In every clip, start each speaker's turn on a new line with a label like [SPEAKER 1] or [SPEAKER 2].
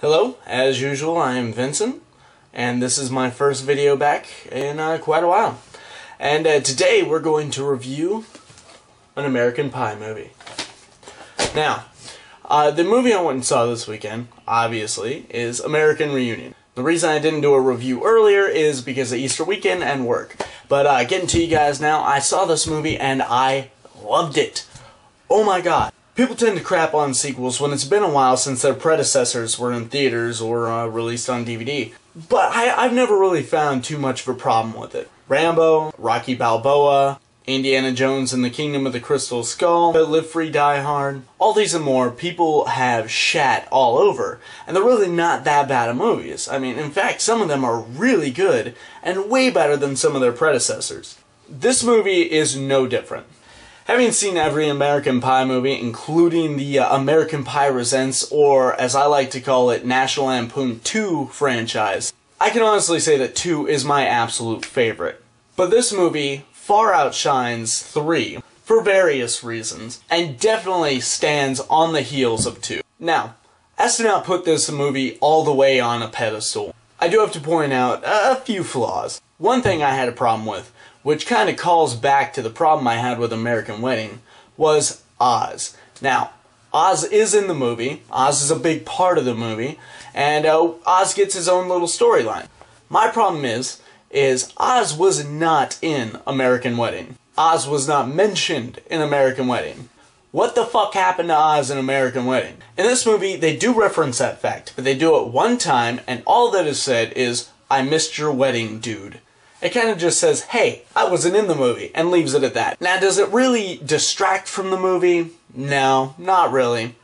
[SPEAKER 1] Hello, as usual, I am Vincent, and this is my first video back in quite a while. And today we're going to review an American Pie movie. Now, the movie I went and saw this weekend, obviously, is American Reunion. The reason I didn't do a review earlier is because of Easter weekend and work. But getting to you guys now, I saw this movie and I loved it. Oh my god. People tend to crap on sequels when it's been a while since their predecessors were in theaters or released on DVD. But I've never really found too much of a problem with it. Rambo, Rocky Balboa, Indiana Jones and the Kingdom of the Crystal Skull, Live Free Die Hard, all these and more people have shat all over. And they're really not that bad of movies. I mean, in fact, some of them are really good and way better than some of their predecessors. This movie is no different. Having seen every American Pie movie, including the American Pie Presents, or as I like to call it, National Lampoon 2 franchise, I can honestly say that 2 is my absolute favorite. But this movie far outshines 3 for various reasons, and definitely stands on the heels of 2. Now, as to not put this movie all the way on a pedestal, I do have to point out a few flaws. One thing I had a problem with, which kind of calls back to the problem I had with American Wedding, was Oz. Now, Oz is in the movie, Oz is a big part of the movie, and Oz gets his own little storyline. My problem is Oz was not in American Wedding. Oz was not mentioned in American Wedding. What the fuck happened to Oz in American Wedding? In this movie, they do reference that fact, but they do it one time, and all that is said is, "I missed your wedding, dude." It kind of just says, hey, I wasn't in the movie, and leaves it at that. Now, does it really distract from the movie? No, not really.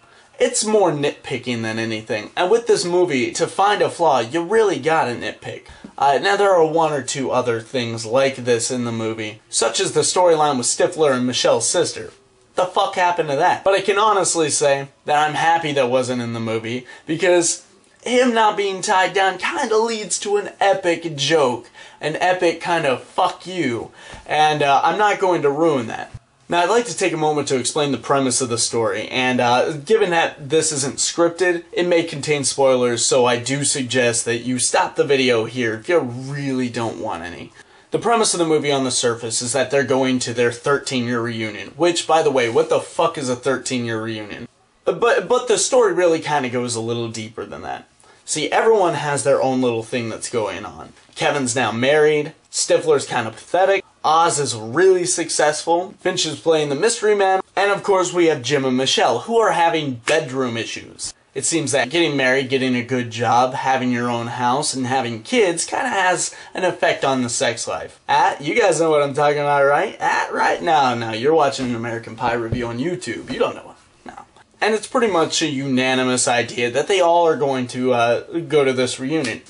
[SPEAKER 1] It's more nitpicking than anything. And with this movie, to find a flaw, you really gotta nitpick. Now, there are one or two other things like this in the movie, such as the storyline with Stifler and Michelle's sister. The fuck happened to that? But I can honestly say that I'm happy that wasn't in the movie, because him not being tied down kind of leads to an epic joke. An epic kind of fuck you. And I'm not going to ruin that. Now, I'd like to take a moment to explain the premise of the story, and given that this isn't scripted, it may contain spoilers, so I do suggest that you stop the video here if you really don't want any. The premise of the movie on the surface is that they're going to their 13-year reunion, which, by the way, what the fuck is a 13-year reunion? But the story really kind of goes a little deeper than that. See, everyone has their own little thing that's going on. Kevin's now married, Stifler's kind of pathetic, Oz is really successful, Finch is playing the mystery man, and of course we have Jim and Michelle, who are having bedroom issues. It seems that getting married, getting a good job, having your own house, and having kids kind of has an effect on the sex life. You guys know what I'm talking about, right? Right now, you're watching an American Pie review on YouTube. You don't know what. And it's pretty much a unanimous idea that they all are going to go to this reunion.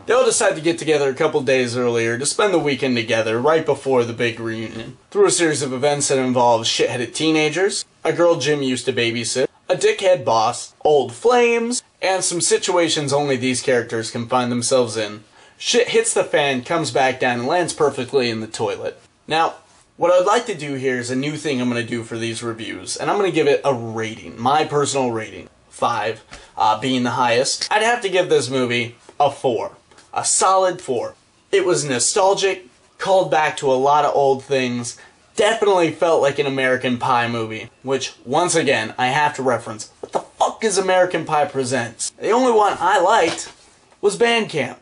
[SPEAKER 1] They all decide to get together a couple days earlier to spend the weekend together right before the big reunion. Through a series of events that involve shit-headed teenagers, a girl Jim used to babysit, a dickhead boss, old flames, and some situations only these characters can find themselves in. Shit hits the fan, comes back down, and lands perfectly in the toilet. Now, what I'd like to do here is a new thing I'm going to do for these reviews, and I'm going to give it a rating, my personal rating, 5 being the highest. I'd have to give this movie a 4, a solid 4. It was nostalgic, called back to a lot of old things, definitely felt like an American Pie movie, which, once again, I have to reference. What the fuck is American Pie Presents? The only one I liked was Bandcamp.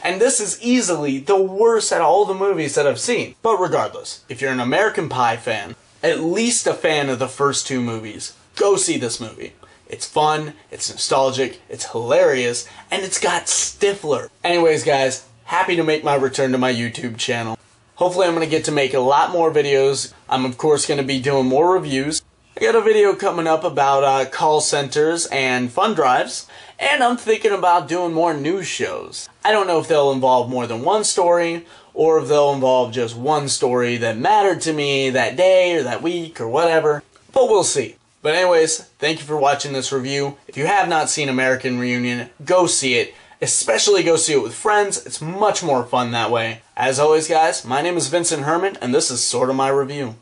[SPEAKER 1] And this is easily the worst out of all the movies that I've seen. But regardless, if you're an American Pie fan, at least a fan of the first 2 movies, go see this movie. It's fun, it's nostalgic, it's hilarious, and it's got Stifler. Anyways guys, happy to make my return to my YouTube channel. Hopefully I'm going to get to make a lot more videos. I'm of course going to be doing more reviews. I got a video coming up about call centers and fund drives, and I'm thinking about doing more news shows. I don't know if they'll involve more than one story, or if they'll involve just one story that mattered to me that day or that week or whatever, but we'll see. But anyways, thank you for watching this review. If you have not seen American Reunion, go see it. Especially go see it with friends. It's much more fun that way. As always guys, my name is Vincent Herman, and this is Sorta My Review.